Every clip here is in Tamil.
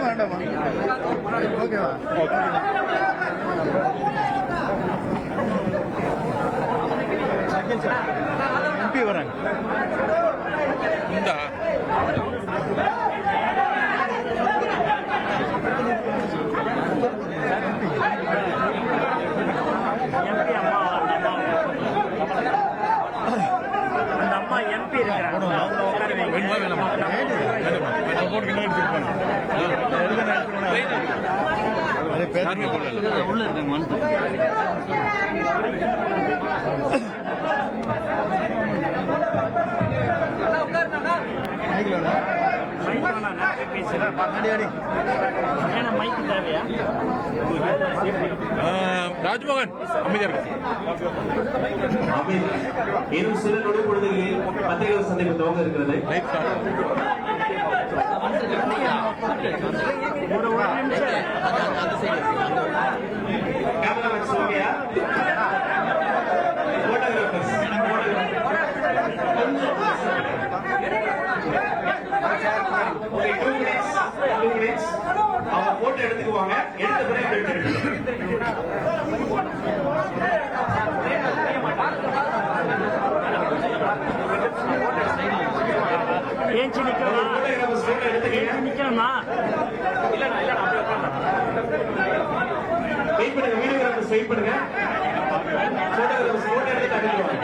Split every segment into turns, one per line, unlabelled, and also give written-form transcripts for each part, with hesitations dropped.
வேண்டாமா? ஓகேவா? எம்பி வராங்க.
அந்த அம்மா எம்பி இருக்கிறாங்க. உள்ள இருக்காங்க.
ராஜ்மோகன் அமைதியாக
இன்னும் சில நொடி பொழுதுகளில் பத்திரிகை சந்திப்பு துவங்க இருக்கிறது. கேமராமேன் சோபியா, போட்டோகிராஃபர்ஸ் அவங்க போட்டோ எடுத்துக்குவாங்க. எடுத்த பிறகு
ஏஞ்சி நிக்கணுமா?
வெயிட் பண்ணுங்க, வீடியோகிராஃபர்ஸ் வெயிட் பண்ணுங்க. போட்டோகிராஃபர்ஸ் போட்டோ எடுத்து அனுப்பிடுவாங்க.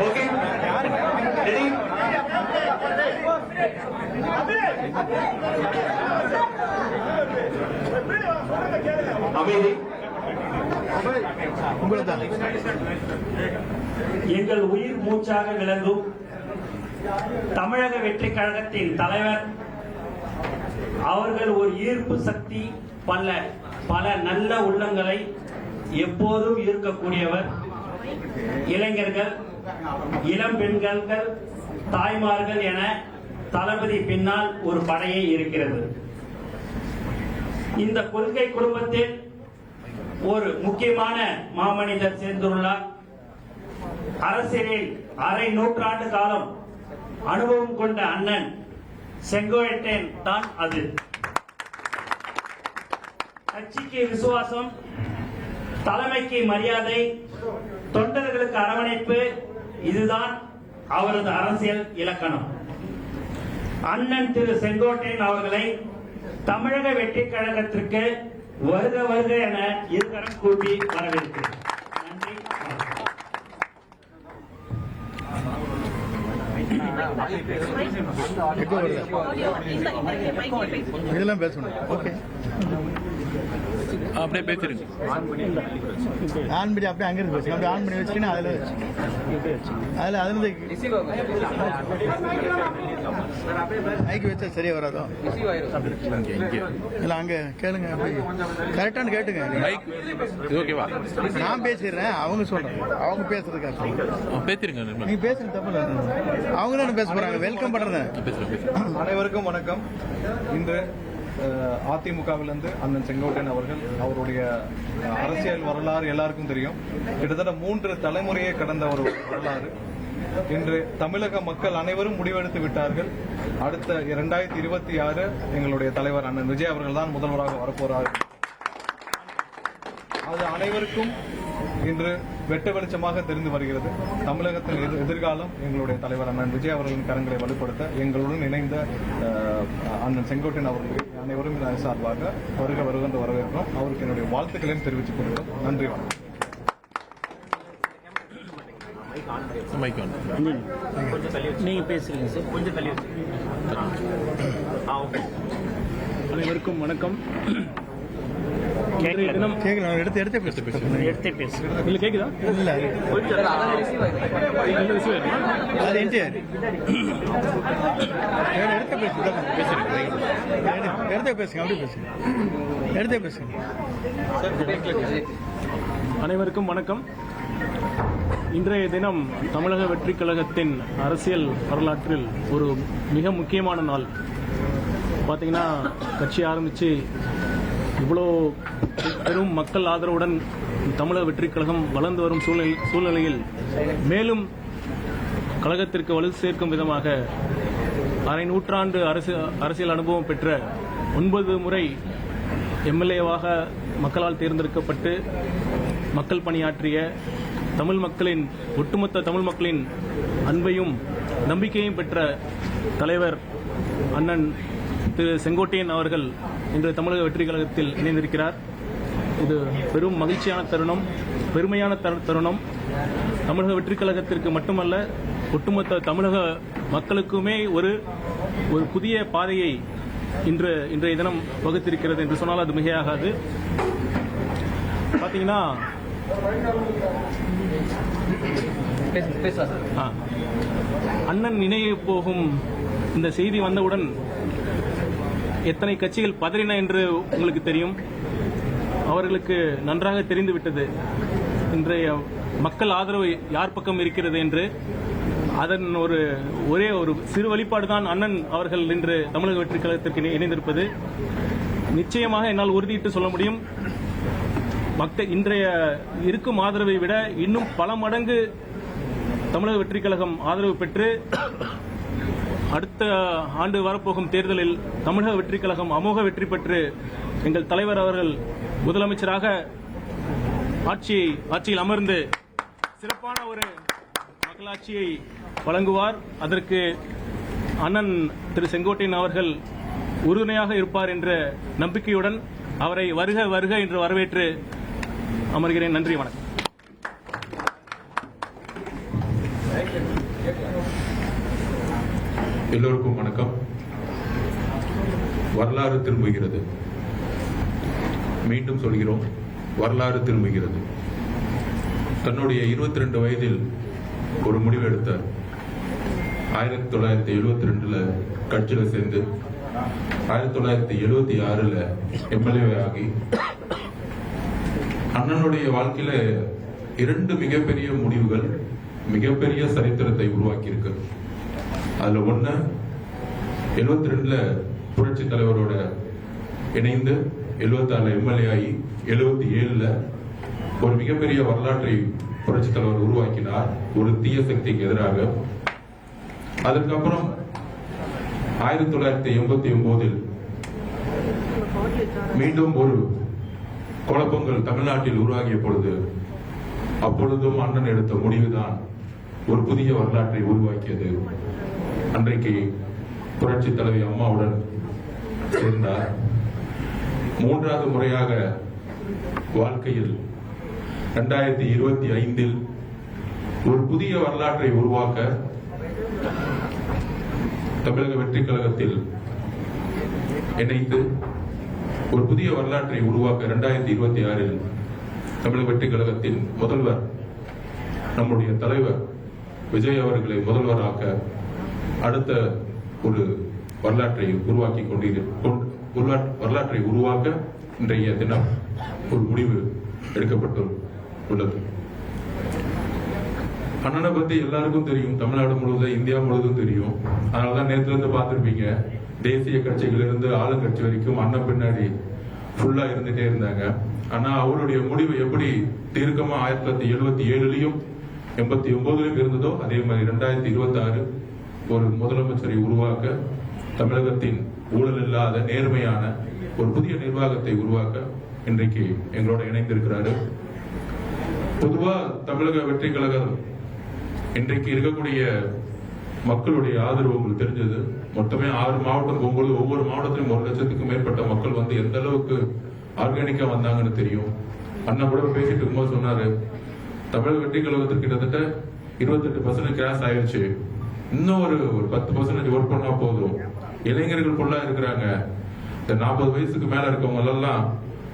Okay, ready? அமைதி.
எங்கள் உயிர் மூச்சாக விளங்கும் தமிழக வெற்றி கழகத்தின் தலைவர் அவர்கள் ஒரு ஈர்ப்பு சக்தி, பல நல்ல உள்ளங்களை எப்போதும் ஈர்க்கக்கூடியவர். இளைஞர்கள், இளம் பெண்கள், தாய்மார்கள் என தளபதி பின்னால் ஒரு படையே இருக்கிறது. இந்த கொள்கை குடும்பத்தில் ஒரு முக்கியமான மாமனிதர் சேர்ந்துள்ளார். அரசியலில் அரை நூற்றாண்டு காலம் அனுபவம் கொண்ட அண்ணன் செங்கோட்டையன் தான் அது. கட்சிக்கு விசுவாசம், தலைமைக்கு மரியாதை, தொண்டர்களுக்கு அரவணைப்பு, இதுதான் அவரது அரசியல் இலக்கணம். அண்ணன் திரு செங்கோட்டையன் அவர்களை தமிழக வெற்றி கழகத்திற்கு வருக வருக என இருகரம் கூட்டி வரவேற்கிறேன். நன்றி.
இதெல்லாம் பேசணும். ஓகே,
அப்படியே பேசுறீங்க.
ஆன் பண்ணி அப்படியே அங்கிருந்து பேசுங்க. அப்படியே ஆன் பண்ணி வச்சுக்கினா அதில் மைக்கு வச்சா சரியா வராதோ? இல்லை, அங்கே கேளுங்க. கரெக்டானு கேட்டுங்க.
ஓகேவா?
நான் பேசிடுறேன், அவங்க சொல்றேன். அவங்க பேசுறதுக்காக
பேசுறீங்க.
நீங்க பேசுங்க, தப்பு இல்லை. அவங்க தான் பேச போறாங்க. வெல்கம் பண்றேன்.
அனைவருக்கும் வணக்கம். இன்று அதிமுகவிலிருந்து அண்ணன் செங்கோட்டையன் அவர்கள், அவருடைய அரசியல் வரலாறு எல்லாருக்கும் தெரியும். கிட்டத்தட்ட 3 தலைமுறையை கடந்த ஒரு வரலாறு. இன்று தமிழக மக்கள் அனைவரும் முடிவெடுத்து விட்டார்கள். அடுத்த 2026 எங்களுடைய தலைவர் அண்ணன் விஜய் அவர்கள் தான் முதல்வராக வரப்போறார். அது அனைவருக்கும் இன்று வெட்ட வெளிச்சமாக தெரிந்து வருகிறது. தமிழகத்தின் எதிர்காலம் எங்களுடைய தலைவர் அண்ணன் விஜய் அவர்களின் கரங்களை வலுப்படுத்த எங்களுடன் இணைந்த அண்ணன் செங்கோட்டையன் அவர்களை அனைவரும் சார்பாக வருக வருகின்ற வரவேற்கிறோம். அவருக்கு என்னுடைய வாழ்த்துக்களையும் தெரிவித்துக் கொள்கிறோம். நன்றி, வணக்கம்.
நீங்க பேசுறீங்க சார், கொஞ்சம் தள்ளி.
அனைவருக்கும் வணக்கம்.
எடுத்து பேசு.
இல்ல கேக்குதா?
இல்ல, அது எடுத்து பேசு. எடுத்தே பேசுங்க, அப்படியே பேசுங்க, எடுத்தே பேசுங்க.
அனைவருக்கும் வணக்கம். இன்றைய தினம் தமிழக வெற்றிக் கழகத்தின் அரசியல் வரலாற்றில் ஒரு மிக முக்கியமான நாள். பார்த்தீங்கன்னா கட்சி ஆரம்பித்து இவ்வளோ பெரும் மக்கள் ஆதரவுடன் தமிழக வெற்றிக் கழகம் வளர்ந்து வரும் சூழ்நிலையில் மேலும் கழகத்திற்கு வலு சேர்க்கும் விதமாக அரை நூற்றாண்டு அரசியல் அனுபவம் பெற்ற 9 முறை எம்எல்ஏவாக மக்களால் தேர்ந்தெடுக்கப்பட்டு மக்கள் பணியாற்றிய ஒட்டுமொத்த தமிழ் மக்களின் அன்பையும் நம்பிக்கையும் பெற்ற தலைவர் அண்ணன் திரு செங்கோட்டையன் அவர்கள் இன்று தமிழக வெற்றிக் கழகத்தில் இணைந்திருக்கிறார். இது பெரும் மகிழ்ச்சியான தருணம், பெருமையான தருணம். தமிழக வெற்றிக் கழகத்திற்கு மட்டுமல்ல, ஒட்டுமொத்த தமிழக மக்களுக்குமே ஒரு புதிய பாதையை இன்றைய தினம் வகுத்திருக்கிறது என்று சொன்னால் அது மிகையாகாது. பார்த்தீங்கன்னா அண்ணன் நினைவு போகும் இந்த செய்தி வந்தவுடன் எத்தனை கட்சிகள் பதறின என்று உங்களுக்கு தெரியும். அவர்களுக்கு நன்றாக தெரிந்துவிட்டது இன்றைய மக்கள் ஆதரவு யார் பக்கம் இருக்கிறது என்று. அதன் ஒரே ஒரு சிறு வெளிப்பாடுதான் அண்ணன் அவர்கள் இன்று தமிழக வெற்றிக் கழகத்திற்கு இணைந்திருப்பது. நிச்சயமாக என்னால் உறுதியிட்டு சொல்ல முடியும், இன்றைய இருக்கும் ஆதரவை விட இன்னும் பல மடங்கு தமிழக வெற்றிக் கழகம் ஆதரவு பெற்று அடுத்த ஆண்டு வரப்போகும் தேர்தலில் தமிழக வெற்றிக் கழகம் அமோக வெற்றி பெற்று எங்கள் தலைவர் அவர்கள் முதலமைச்சராக ஆட்சியில் அமர்ந்து சிறப்பான ஒரு மக்களாட்சியை வழங்குவார். அதற்கு அண்ணன் திரு செங்கோட்டையன் அவர்கள் உறுதுணையாக இருப்பார் என்ற நம்பிக்கையுடன் அவரை வருக வருக என்று வரவேற்று அமர்கிறேன். நன்றி, வணக்கம்.
எல்லோருக்கும் வணக்கம். வரலாறு திரும்புகிறது. மீண்டும் சொல்கிறோம், வரலாறு திரும்புகிறது. தன்னுடைய 22 வயதில் ஒரு முடிவு எடுத்தார். 1972 கட்சியில சேர்ந்து 1976 எம்எல்ஏ ஆகி அண்ணனுடைய வாழ்க்கையில 2 மிகப்பெரிய முடிவுகள் மிகப்பெரிய சரித்திரத்தை உருவாக்கி இருக்கு. அதுல ஒண்ணு 72 புரட்சி தலைவரோட இணைந்து 76 எம்எல்ஏ ஆகி 77 ஒரு மிகப்பெரிய வரலாற்றை புரட்சி தலைவர் உருவாக்கினார் ஒரு தீய சக்திக்கு எதிராக. அதற்கப்புறம் 1989 மீண்டும் ஒரு குழப்பங்கள் தமிழ்நாட்டில் உருவாகிய பொழுது அப்பொழுதும் அண்ணன் எடுத்த முடிவுதான் ஒரு புதிய வரலாற்றை உருவாக்கியது. அன்றைக்கு புரட்சி தலைவி அம்மாவுடன் சேர்ந்தார். 3வது முறையாக வாழ்க்கையில் 2025 ஒரு புதிய வரலாற்றை உருவாக்க தமிழக வெற்றிக் கழகத்தில் இணைந்து ஒரு புதிய வரலாற்றை உருவாக்க 2026 தமிழக வெற்றிக் கழகத்தின் முதல்வர் நம்முடைய தலைவர் விஜய் அவர்களை முதல்வராக்க அடுத்த ஒரு வரலாற்றை வரலாற்றை உருவாக்க இன்றைய தினம் ஒரு முடிவு எடுக்கப்பட்டுள்ளது. அண்ணனை பத்தி எல்லாருக்கும் தெரியும், தமிழ்நாடு முழுவதும் இந்தியா முழுவதும் தெரியும். அதனாலதான் நேற்று இருந்து பார்த்திருப்பீங்க, தேசிய கட்சிகள் இருந்து ஆளுங்கட்சி வரைக்கும் அண்ணன் பின்னாடி ஃபுல்லா இருந்துட்டே இருந்தாங்க. ஆனா அவருடைய முடிவு எப்படி தீர்க்கமா 1977 89 இருந்ததோ அதே மாதிரி 2026 ஒரு முதலமைச்சரை உருவாக்க, தமிழகத்தின் ஊழல் இல்லாத நேர்மையான ஒரு புதிய நிர்வாகத்தை உருவாக்க இன்றைக்கு எங்களோட இணைந்திருக்கிறாரு. பொதுவா தமிழக வெற்றி கழகம் இன்றைக்கு இருக்கக்கூடிய மக்களுடைய ஆதரவு உங்களுக்கு தெரிஞ்சது. மொத்தமே 6 மாவட்டம் போகும்போது ஒவ்வொரு மாவட்டத்திலும் 1 லட்சத்துக்கும் மேற்பட்ட மக்கள் வந்து எந்த அளவுக்கு ஆர்கானிக்கா வந்தாங்கன்னு தெரியும். அண்ணா கூட பேசிட்டு இருக்கும்போது சொன்னாரு, தமிழக வெற்றி கழகத்திற்கு கிட்டத்தட்ட 28% கிராஸ் ஆயிடுச்சு, இன்னும் ஒரு 10% ஒர்க் பண்ணா போதும். இளைஞர்கள் ஃபுல்லா இருக்கிறாங்க. இந்த 40 வயசுக்கு மேல இருக்கவங்க எல்லாம்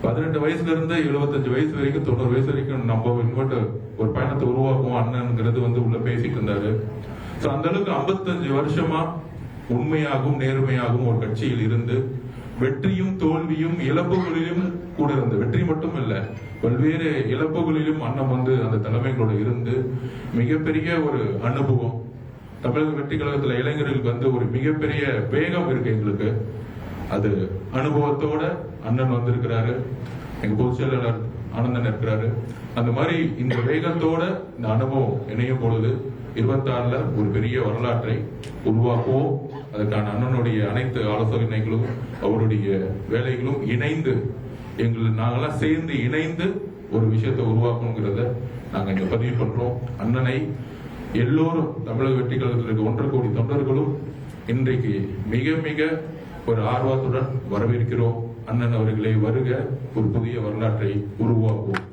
18 வயசுல இருந்து 75 வயசு வரைக்கும் 90 வயசு வரைக்கும் நம்ம இன்வெர்ட் ஒரு பயணத்தை உருவாக்குவோம் அண்ணன்ங்கிறது வந்து உள்ள பேசிட்டு இருந்தாரு. அந்த அளவுக்கு 55 வருஷமா உண்மையாகவும் நேர்மையாகவும் ஒரு கட்சியில் இருந்து வெற்றியும் தோல்வியும் இழப்புகளிலும் கூட இருந்து, வெற்றி மட்டும் இல்ல பல்வேறு இழப்புகளிலும் அண்ணன் வந்து அந்த தலைமைகளோட இருந்து மிகப்பெரிய ஒரு அனுபவம். தமிழக வெற்றி கழகத்துல இளைஞர்களுக்கு வந்து ஒரு மிகப்பெரிய வேகம் இருக்கு எங்களுக்கு. அது அனுபவத்தோட அண்ணன் வந்திருக்கிறாரு, எங்க பொதுச் செயலாளர் ஆனந்தன் இருக்கிறாரு. அந்த மாதிரி இந்த வேகத்தோட இந்த அனுபவம் இணையும் பொழுது 26ல ஒரு பெரிய வரலாற்றை உருவாக்குவோம். அதற்கான அண்ணனுடைய அனைத்து ஆலோசனைகளும் அவருடைய வேலைகளும் இணைந்து நாங்கெல்லாம் சேர்ந்து இணைந்து ஒரு விஷயத்தை உருவாக்கணுங்கிறத நாங்க இங்க பதிவு பண்றோம். அண்ணனை எல்லோரும் தமிழக வெற்றி கழகத்தில் இருக்க 1.5 கோடி தொண்டர்களும் இன்றைக்கு மிக மிக ஒரு ஆர்வத்துடன் வரவேற்கிறோம். அண்ணன் அவர்களை வருக, ஒரு புதிய வரலாற்றை உருவாக்குவோம்.